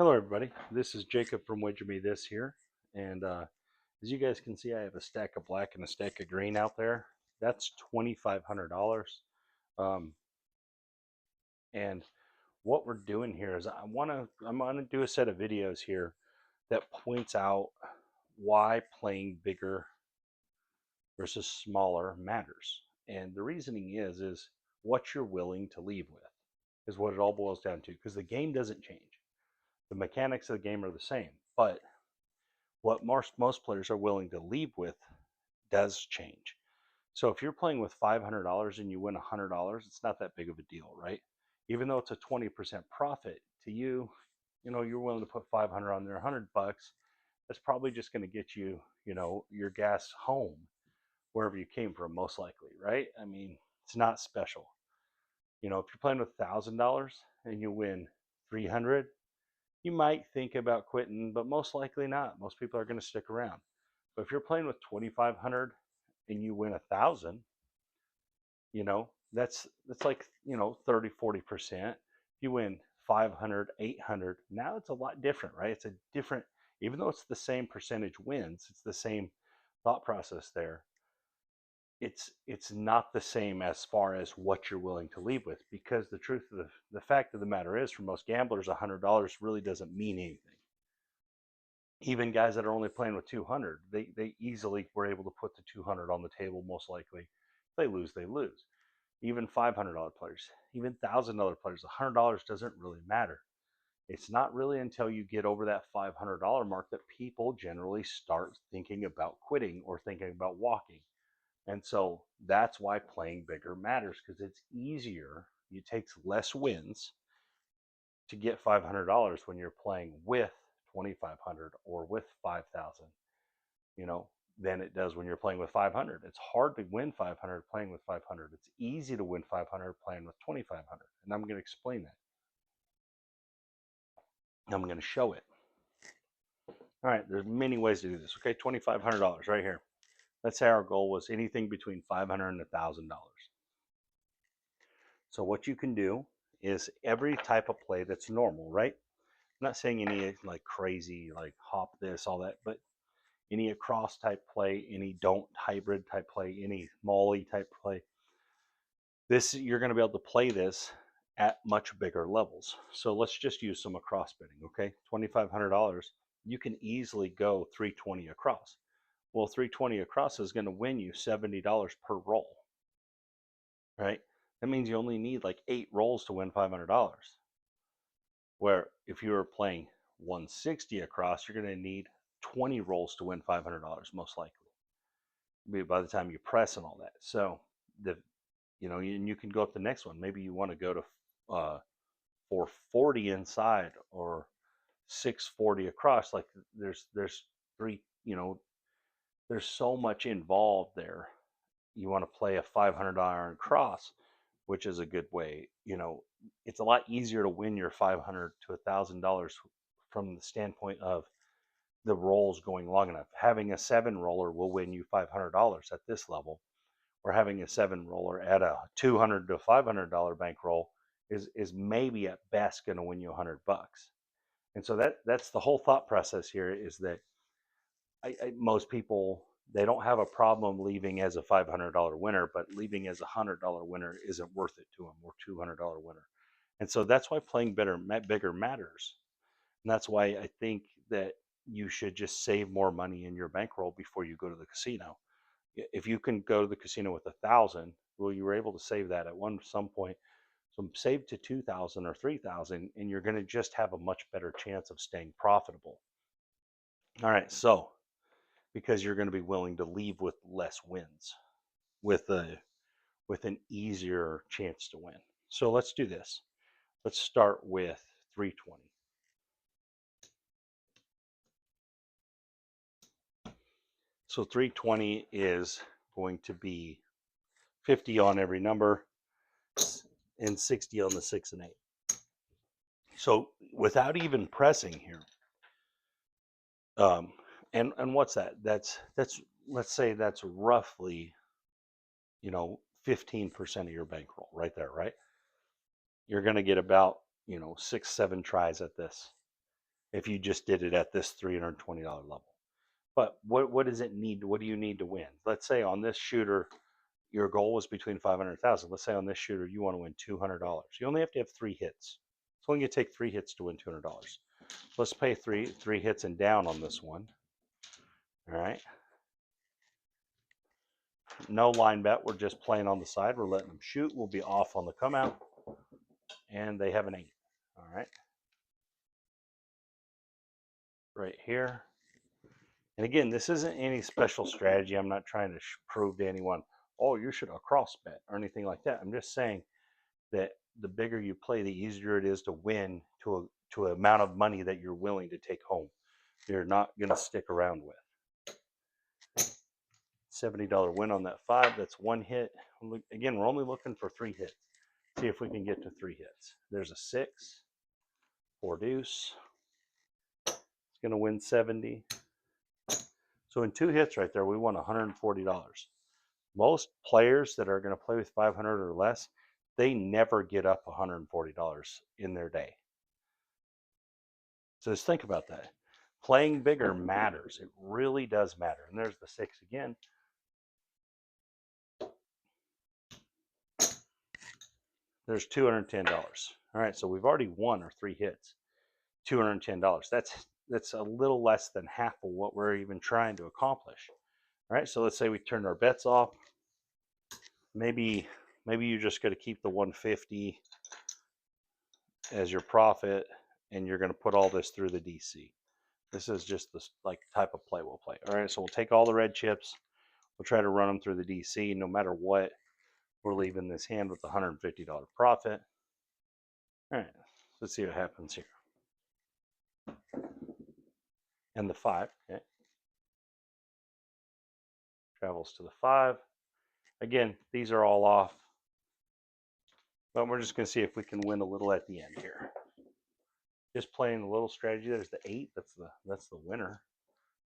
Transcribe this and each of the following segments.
Hello everybody, this is Jacob from Wager Me This here, and as you guys can see I have a stack of black and a stack of green out there. That's $2,500. Um, and what we're doing here is I'm gonna do a set of videos here that points out why playing bigger versus smaller matters. And the reasoning is what you're willing to leave with is what it all boils down to, because the game doesn't change. The mechanics of the game are the same, but what most players are willing to leave with does change. So if you're playing with $500 and you win $100, it's not that big of a deal, right? Even though it's a 20% profit to you, you're willing to put 500 on there, $100. That's probably just going to get you, your gas home wherever you came from, most likely, right? I mean, it's not special. If you're playing with $1,000 and you win 300, you might think about quitting, but most likely not. Most people are going to stick around. But if you're playing with 2,500 and you win 1,000, that's like 30-40%. If you win 500, 800, now it's a lot different, right? It's a different, even though it's the same percentage wins, it's the same thought process there. It's not the same as far as what you're willing to leave with, because the truth of the fact of the matter is, for most gamblers, $100 really doesn't mean anything. Even guys that are only playing with 200, they easily were able to put the 200 on the table. Most likely, if they lose, they lose. Even $500 players, even $1,000 players, $100 doesn't really matter. It's not really until you get over that $500 mark that people generally start thinking about quitting or thinking about walking. And so that's why playing bigger matters, because it's easier. It takes less wins to get $500 when you're playing with 2,500 or with 5,000, than it does when you're playing with 500. It's hard to win 500 playing with 500. It's easy to win 500 playing with 2,500. And I'm going to explain that. I'm going to show it. All right, there's many ways to do this. Okay, $2,500 right here. Let's say our goal was anything between $500 and $1,000. So what you can do is every type of play that's normal, right? I'm not saying any like crazy, like hop this, all that, but any across type play, any don't hybrid type play, any molly type play. This, you're going to be able to play this at much bigger levels. So let's just use some across betting, okay? $2,500, you can easily go 320 across. Well, 320 across is going to win you $70 per roll, right? That means you only need like 8 rolls to win $500. Where if you were playing 160 across, you're going to need 20 rolls to win $500, most likely, by the time you press and all that. So and you can go up the next one. Maybe you want to go to 440 inside or 640 across. Like there's three, there's so much involved there. You want to play a $500 cross, which is a good way. It's a lot easier to win your $500 to $1,000 from the standpoint of the rolls going long enough. Having a 7 roller will win you $500 at this level, or having a 7 roller at a $200 to $500 bankroll is maybe at best going to win you $100. And so that's the whole thought process here, is that most people, they don't have a problem leaving as a $500 winner, but leaving as a $100 winner isn't worth it to them, or $200 winner. And so that's why playing bigger matters. And that's why I think that you should just save more money in your bankroll before you go to the casino. If you can go to the casino with 1,000, well, you were able to save that at some point. So save to 2,000 or 3,000, and you're going to just have a much better chance of staying profitable. All right, so because you're going to be willing to leave with less wins, with an easier chance to win. So let's do this. Let's start with 320. So 320 is going to be 50 on every number and 60 on the 6 and 8. So without even pressing here, and what's that? That's let's say that's roughly 15% of your bankroll right there, right? You're going to get about 6-7 tries at this. if you just did it at this $320 level. But what does it need? What do you need to win? Let's say on this shooter, your goal was between 500,000. Let's say on this shooter, you want to win $200. You only have to have 3 hits. It's only going to take 3 hits to win $200. Let's pay three hits and down on this one. All right. No line bet. We're just playing on the side. We're letting them shoot. We'll be off on the come out. And they have an 8. All right. Right here. And again, this isn't any special strategy. I'm not trying to prove to anyone, oh, you should cross bet or anything like that. I'm just saying that the bigger you play, the easier it is to win to an amount of money that you're willing to take home. You're not going to stick around with. $70 win on that 5. That's 1 hit. Again, we're only looking for 3 hits. See if we can get to 3 hits. There's a 6. 4 deuce. It's going to win 70. So in 2 hits right there, we won $140. Most players that are going to play with 500 or less, they never get up $140 in their day. So just think about that. Playing bigger matters. It really does matter. And there's the 6 again. There's $210. All right, so we've already won our 3 hits. $210. That's a little less than half of what we're even trying to accomplish. All right, so let's say we turned our bets off. Maybe you just got to keep the 150 as your profit, and you're going to put all this through the DC. This is just the type of play we'll play. All right, so we'll take all the red chips. We'll try to run them through the DC. No matter what, we're leaving this hand with $150 profit. All right, let's see what happens here. And the 5, okay, travels to the 5. Again, these are all off, but we're just going to see if we can win a little at the end here. Just playing a little strategy. There's the 8. That's the winner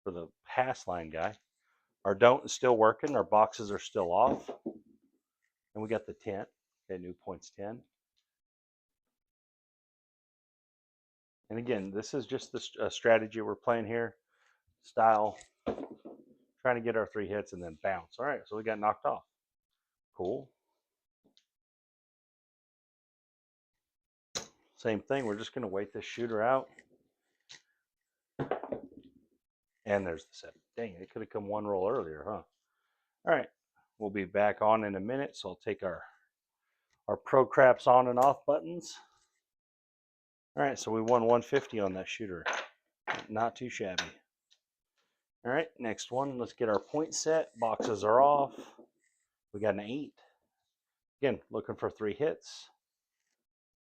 for the pass line guy. Our don't is still working. Our boxes are still off, and we got the 10. Okay, new points 10. And again, this is just the strategy we're playing here. Style, trying to get our 3 hits and then bounce. All right, so we got knocked off. Cool. Same thing. We're just going to wait this shooter out. And there's the 7. Dang, it could have come 1 roll earlier, huh? All right, we'll be back on in a minute. So I'll take our pro craps on and off buttons. All right, so we won 150 on that shooter. Not too shabby. All right, next one. Let's get our point set. Boxes are off. We got an 8. Again, looking for 3 hits.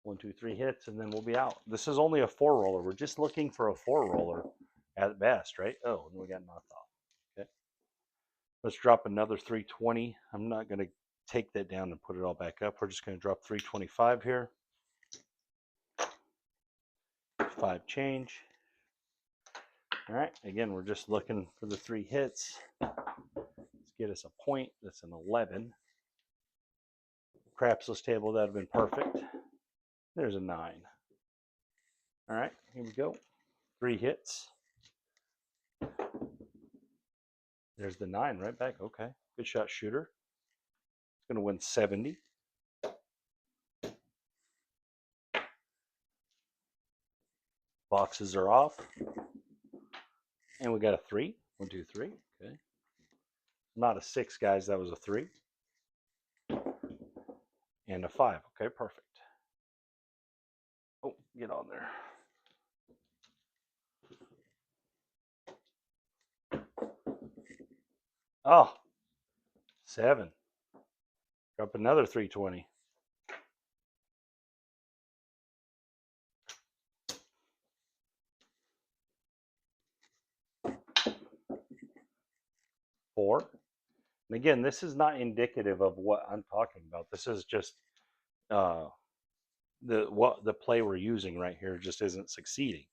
1, 2, 3 hits, and then we'll be out. This is only a 4 roller. We're just looking for a 4 roller at best, right? Oh, and we got knocked off. Okay. Let's drop another 320. I'm not going to take that down and put it all back up. We're just going to drop 325 here. 5 change. All right. Again, we're just looking for the 3 hits. Let's get us a point. That's an 11. Crapsless table, that would have been perfect. There's a 9. All right, here we go. 3 hits. There's the 9 right back. Okay, good shot, shooter. It's going to win 70. Boxes are off. And we got a 3. 1, 2, 3. Okay. Not a 6, guys. That was a 3. And a 5. Okay, perfect. Oh, get on there. Oh, 7. Drop another 320. Four. And again, this is not indicative of what I'm talking about. This is just the play we're using right here just isn't succeeding.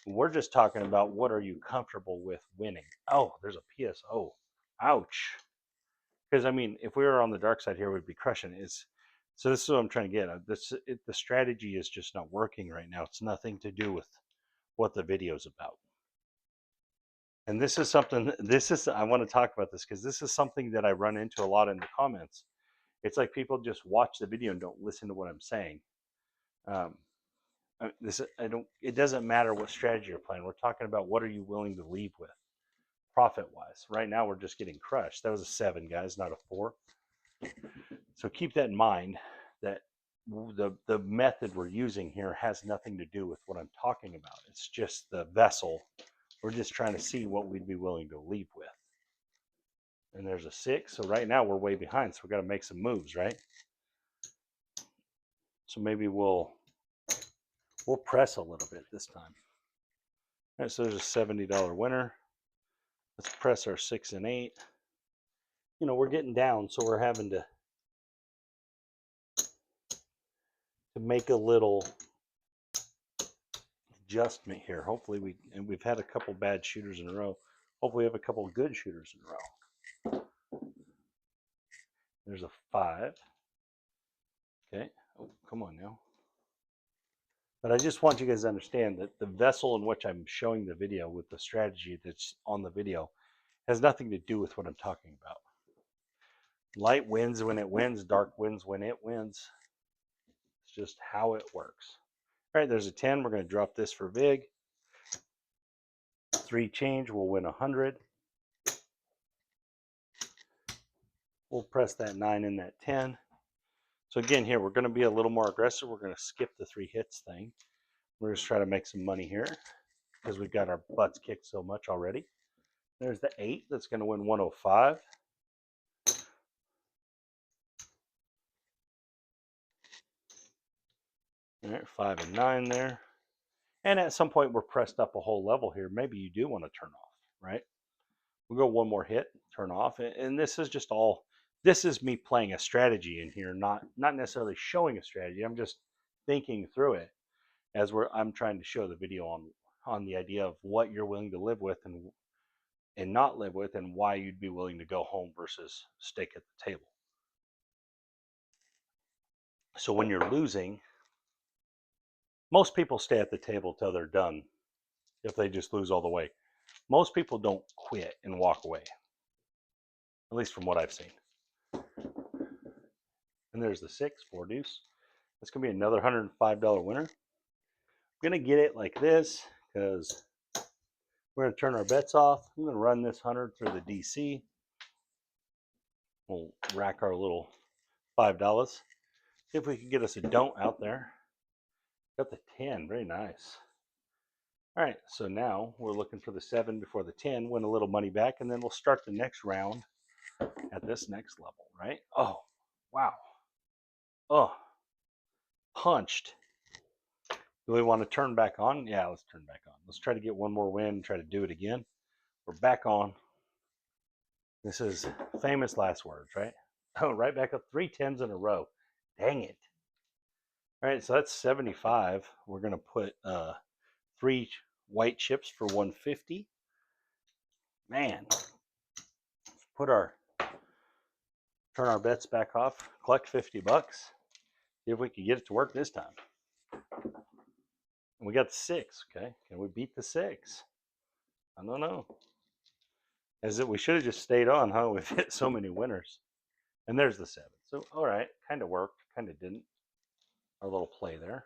We're just talking about what are you comfortable with winning. Oh, there's a PSO. Ouch. Because I mean, if we were on the dark side here, we'd be crushing it. So this is what I'm trying to get at. The strategy is just not working right now. It's nothing to do with what the video's about. And this is something, I want to talk about this because this is something that I run into a lot in the comments. It's like people just watch the video and don't listen to what I'm saying. It doesn't matter what strategy you're playing. We're talking about what are you willing to leave with profit wise. Right now we're just getting crushed. That was a 7, guys, not a 4. So keep that in mind, that the method we're using here has nothing to do with what I'm talking about. It's just the vessel. We're just trying to see what we'd be willing to leave with. And there's a 6. So right now we're way behind. So we got to make some moves, right? So maybe we'll press a little bit this time. All right, so there's a $70 winner. Let's press our 6 and 8. You know, we're getting down, so we're having to make a little adjustment here. Hopefully we've had a couple bad shooters in a row. Hopefully we have a couple good shooters in a row. There's a 5. Okay. Oh, come on now. But I just want you guys to understand that the vessel in which I'm showing the video with the strategy that's on the video has nothing to do with what I'm talking about. Light wins when it wins, dark wins when it wins. It's just how it works. All right, there's a 10. We're going to drop this for VIG. 3 change, we'll win 100. We'll press that 9 in that 10. So again, here, we're going to be a little more aggressive. We're going to skip the 3 hits thing. We're just trying to make some money here because we've got our butts kicked so much already. There's the 8. That's going to win 105. All right, 5 and 9 there. And at some point, we're pressed up a whole level here. Maybe you do want to turn off, right? We'll go one more hit, turn off. And this is just all, this is me playing a strategy in here, not necessarily showing a strategy. I'm just thinking through it as I'm trying to show the video on the idea of what you're willing to live with and not live with, and why you'd be willing to go home versus stick at the table. So when you're losing, most people stay at the table till they're done if they just lose all the way. Most people don't quit and walk away, at least from what I've seen. And there's the 6, 4 deuce. That's going to be another $105 winner. I'm going to get it like this because we're going to turn our bets off. I'm going to run this 100 through the DC. We'll rack our little $5. See if we can get us a don't out there. Got the 10, very nice. All right, so now we're looking for the 7 before the 10, win a little money back, and then we'll start the next round at this next level, right? Oh, wow. Oh, punched. Do we want to turn back on? Yeah, let's turn back on. Let's try to get one more win and try to do it again. We're back on. This is famous last words, right? Oh, right back up, 3 10s in a row. Dang it. All right, so that's 75. We're going to put 3 white chips for 150. Man, turn our bets back off, collect 50 bucks. See if we can get it to work this time. And we got the 6, okay? Can we beat the 6? I don't know. We should have just stayed on, huh? We've hit so many winners. And there's the 7. So, all right, kind of worked, kind of didn't. Our little play there.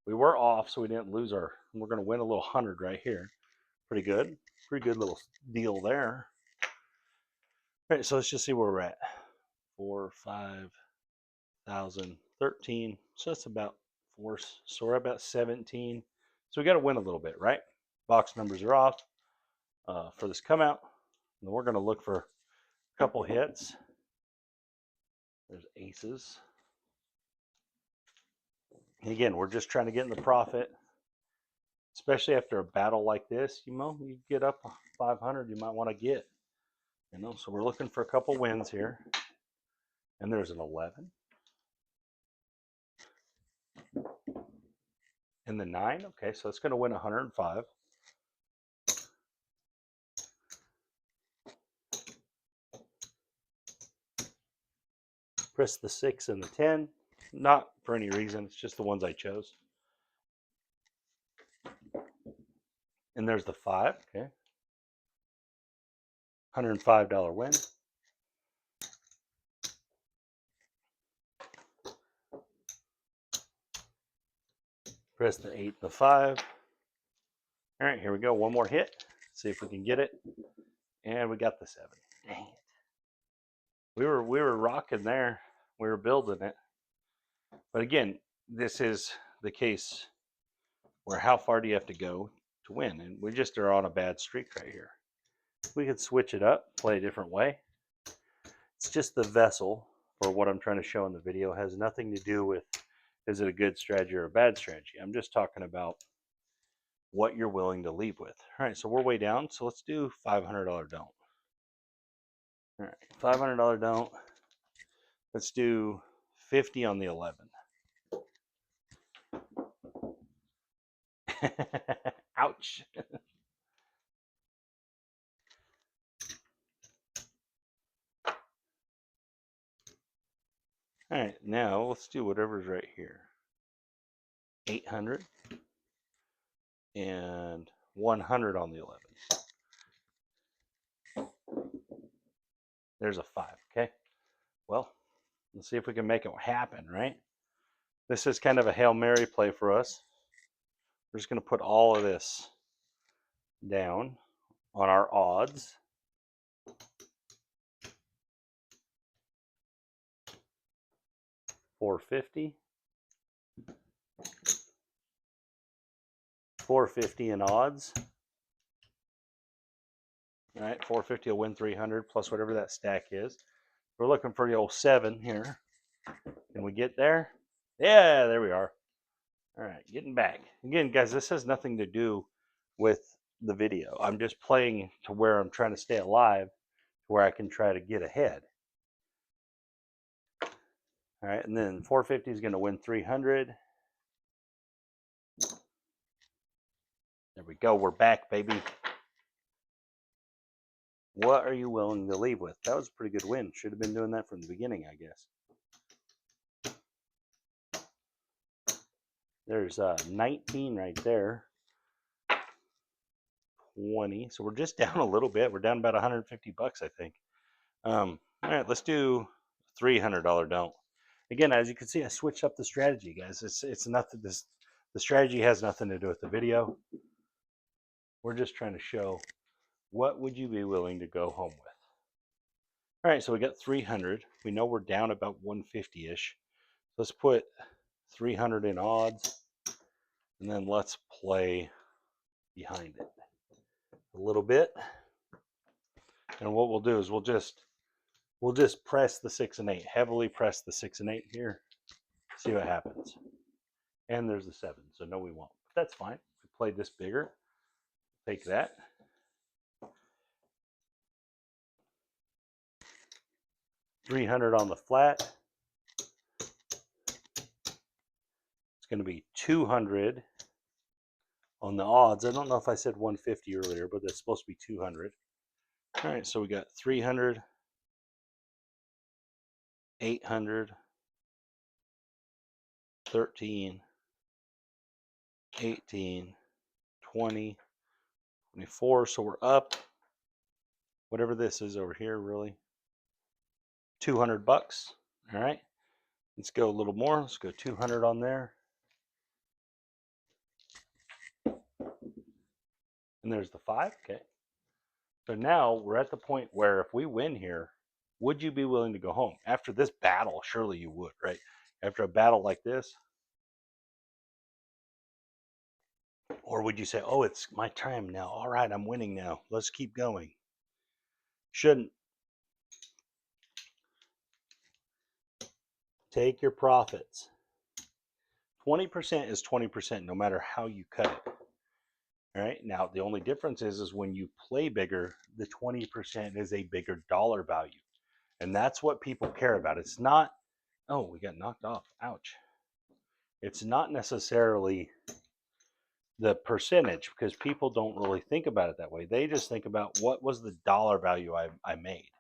We were off, so we didn't lose we're going to win a little 100 right here. Pretty good. Pretty good little deal there. All right, so let's just see where we're at. 4, 5, 1,000, 13. So that's about 4. So we're about 17. So we got to win a little bit, right? Box numbers are off for this come out. And we're going to look for a couple hits. There's aces. And again, we're just trying to get in the profit. Especially after a battle like this, you get up 500, you might want to get. So we're looking for a couple wins here. And there's an 11. And the 9. Okay, so it's going to win 105. Press the 6 and the 10. Not for any reason. It's just the ones I chose. And there's the 5. Okay. $105 win. Press the 8 and the 5. All right, here we go. One more hit. See if we can get it. And we got the 7. Dang it. We were rocking there. We were building it. But again, this is the case where how far do you have to go to win? And we just are on a bad streak right here. We could switch it up, play a different way. It's just the vessel for what I'm trying to show in the video has nothing to do with is it a good strategy or a bad strategy. I'm just talking about what you're willing to leave with. All right, so we're way down. So let's do $500 don't. All right, $500 don't. Let's do 50 on the 11. Ouch. All right, now let's do whatever's right here. 800 and 100 on the 11. There's a 5, okay? Well, let's see if we can make it happen, right? This is kind of a Hail Mary play for us. We're just going to put all of this down on our odds. $450. $450 in odds. All right, $450 will win 300 plus whatever that stack is. We're looking for the old 7 here. Can we get there? Yeah, there we are. All right, getting back. Again, guys, this has nothing to do with the video. I'm just playing to where I'm trying to stay alive, where I can try to get ahead. All right, and then 450 is going to win 300. There we go. We're back, baby. What are you willing to leave with? That was a pretty good win. Should have been doing that from the beginning, I guess. There's 19 right there. 20. So we're just down a little bit. We're down about 150 bucks, I think. All right, let's do $300 don't. Again, as you can see, I switched up the strategy, guys. It's nothing. The strategy has nothing to do with the video. We're just trying to show what would you be willing to go home with. All right, so we got 300. We know we're down about 150-ish. Let's put 300 in odds, and then let's play behind it a little bit. And what we'll do is we'll just press the 6 and 8, heavily press the 6 and 8 here. See what happens. And there's the 7, so no, we won't. But that's fine. We played this bigger. Take that. $300 on the flat. It's going to be 200 on the odds. I don't know if I said 150 earlier, but that's supposed to be 200. All right, so we got 300, 800, 13, 18, 20, 24. So we're up, whatever this is over here, really, 200 bucks. All right, let's go a little more. Let's go 200 on there. And there's the 5. Okay. So now we're at the point where if we win here, would you be willing to go home? After this battle, surely you would, right? After a battle like this. Or would you say, oh, it's my time now. All right, I'm winning now. Let's keep going. Shouldn't. Take your profits. 20% is 20% no matter how you cut it. All right. Now, the only difference is when you play bigger, the 20% is a bigger dollar value. And that's what people care about. It's not, oh, we got knocked off. Ouch. It's not necessarily the percentage because people don't really think about it that way. They just think about what was the dollar value I made.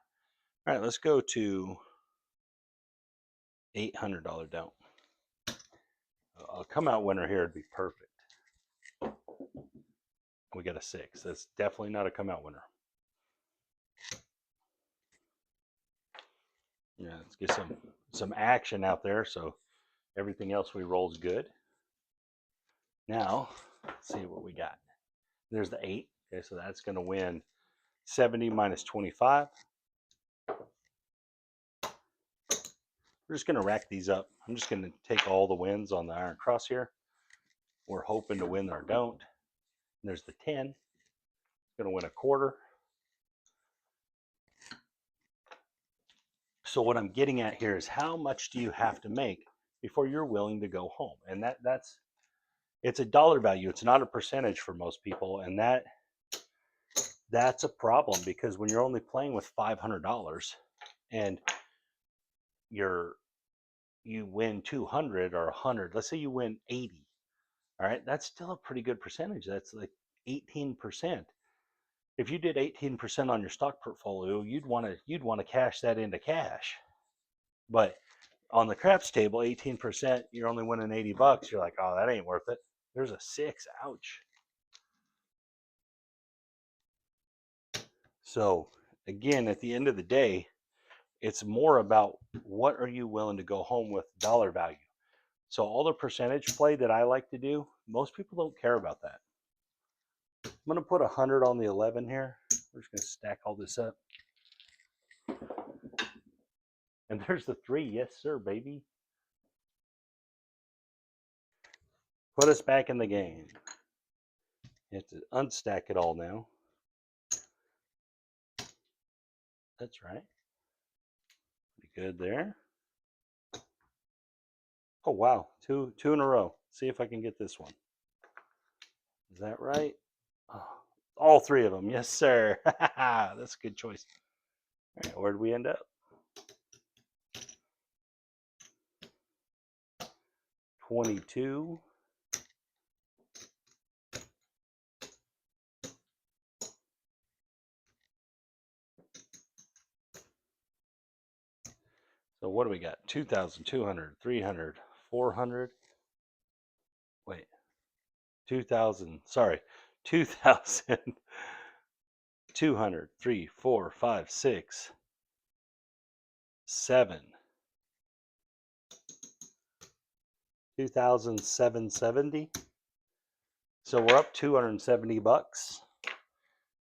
All right, let's go to $800 don't. I'll come out winner here. It'd be perfect. We got a a 6. That's definitely not a come out winner. Yeah, let's get some action out there so everything else we roll is good. Now, let's see what we got. There's the 8. Okay, so that's going to win 70 minus 25. We're just going to rack these up. I'm just going to take all the wins on the iron cross here. We're hoping to win or don't. And there's the 10. It's going to win a quarter. So what I'm getting at here is how much do you have to make before you're willing to go home? And it's a dollar value. It's not a percentage for most people, and that's a problem because when you're only playing with $500 and you win 200 or 100, let's say you win 80. All right, that's still a pretty good percentage. That's like 18%. If you did 18% on your stock portfolio, you'd want to cash that into cash. But on the craps table, 18%, you're only winning $80. You're like, oh, that ain't worth it. There's a 6. Ouch. So again, at the end of the day, it's more about what are you willing to go home with dollar value. So all the percentage play that I like to do, most people don't care about that. I'm going to put 100 on the 11 here. We're just going to stack all this up. And there's the 3. Yes, sir, baby. Put us back in the game. You have to unstack it all now. That's right. Pretty good there. Oh, wow. Two in a row. See if I can get this one. Is that right? Oh, all 3 of them. Yes, sir. That's a good choice. All right, where did we end up? 22. So what do we got? 2,200, 300, 400. Wait. 2,000. Sorry. 2,000. 200, 3, 4, 5, 6, 7. 2,770. So we're up $270.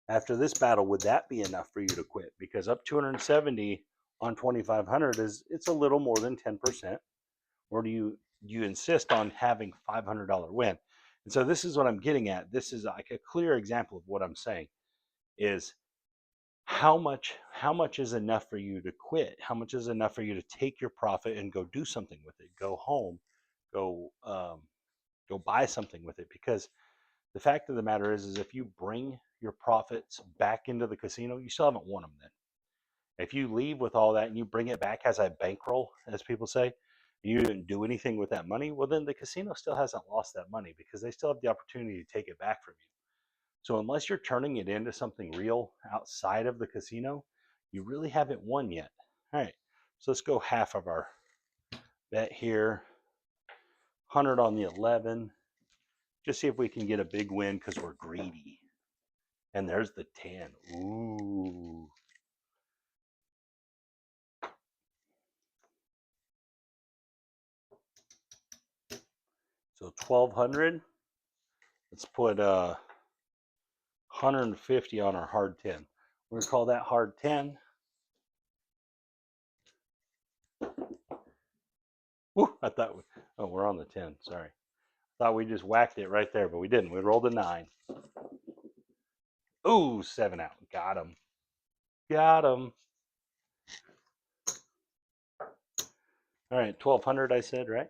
After this battle, would that be enough for you to quit? Because up 270 on 2,500 it's a little more than 10%. Or do you insist on having $500 win? And so this is what I'm getting at. This is like a clear example of what I'm saying is how much is enough for you to quit? How much is enough for you to take your profit and go do something with it? Go home, go buy something with it. Because the fact of the matter is if you bring your profits back into the casino, you still haven't won them then. If you leave with all that and you bring it back as a bankroll, as people say, you didn't do anything with that money, well, then the casino still hasn't lost that money because they still have the opportunity to take it back from you. So unless you're turning it into something real outside of the casino, you really haven't won yet. All right, so let's go half of our bet here. 100 on the 11. Just see if we can get a big win because we're greedy. And there's the 10. Ooh. So 1,200. Let's put 150 on our hard 10. We're going to call that hard 10. Woo, I thought we're on the 10. Sorry. Thought we just whacked it right there, but we didn't. We rolled a 9. Ooh, 7 out. Got him. Got him. All right, 1,200 I said, right?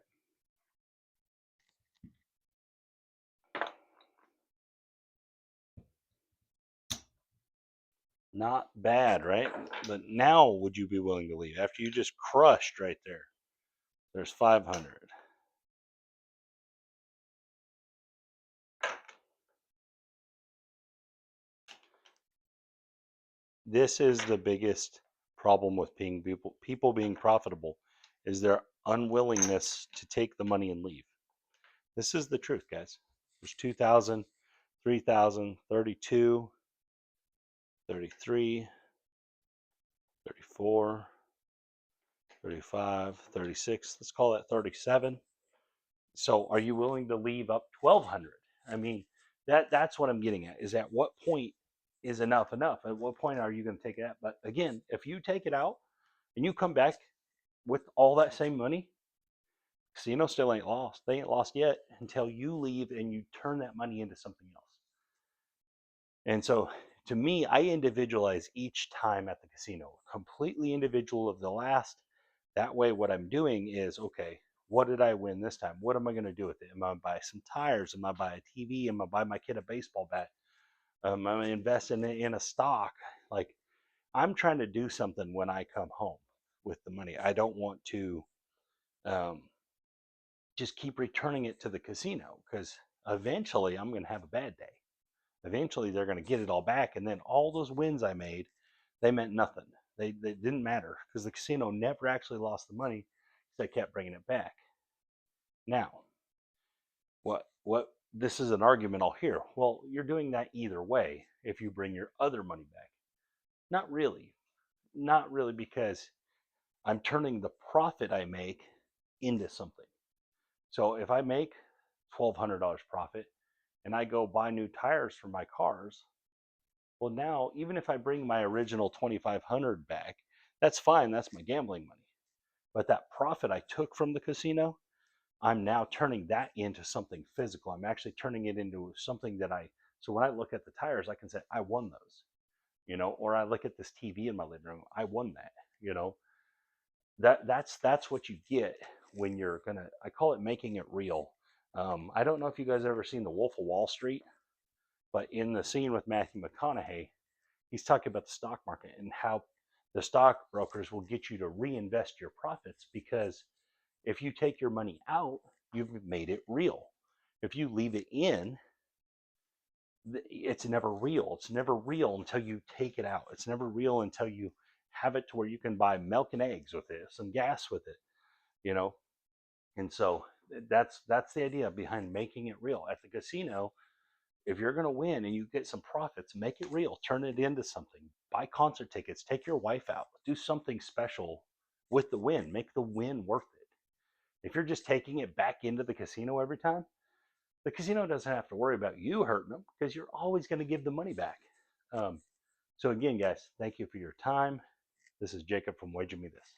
Not bad, right? But now would you be willing to leave after you just crushed right there? There's 500. This is the biggest problem with being people being profitable is their unwillingness to take the money and leave. This is the truth, guys. There's 2,000, 3,000, 32, 33, 34, 35, 36. Let's call that 37. So are you willing to leave up 1,200? I mean, that's what I'm getting at, is at what point is enough enough? At what point are you going to take it out? But again, if you take it out and you come back with all that same money, casino still ain't lost. They ain't lost yet until you leave and you turn that money into something else. And so to me, I individualize each time at the casino, completely individual of the last. That way, what I'm doing is, okay, what did I win this time? What am I going to do with it? Am I going to buy some tires? Am I buy a TV? Am I buy my kid a baseball bat? Am I invest in a stock? Like, I'm trying to do something when I come home with the money. I don't want to um, just keep returning it to the casino, because eventually I'm going to have a bad day. Eventually they're going to get it all back, and then all those wins I made, they meant nothing. They didn't matter, because the casino never actually lost the money, because I kept bringing it back. Now, what this is an argument I'll hear. Well, you're doing that either way if you bring your other money back. Not really. Not really, because I'm turning the profit I make into something. So if I make $1,200 profit and I go buy new tires for my cars, well, now even if I bring my original 2,500 back, that's fine. That's my gambling money. But that profit I took from the casino, I'm now turning that into something physical. I'm actually turning it into something that so when I look at the tires, I can say, I won those, or I look at this TV in my living room, I won that, that's what you get when you're gonna, I call it making it real. I don't know if you guys ever seen The Wolf of Wall Street, but in the scene with Matthew McConaughey, he's talking about the stock market and how the stock brokers will get you to reinvest your profits, because if you take your money out, you've made it real. If you leave it in, it's never real. It's never real until you take it out. It's never real until you have it to where you can buy milk and eggs with it, some gas with it, you know. And so that's the idea behind making it real. At the casino, if you're going to win and you get some profits, make it real. Turn it into something. Buy concert tickets. Take your wife out. Do something special with the win. Make the win worth it. If you're just taking it back into the casino every time, the casino doesn't have to worry about you hurting them, because you're always going to give the money back. Um, so again, guys, thank you for your time. This is Jacob from Wager Me This.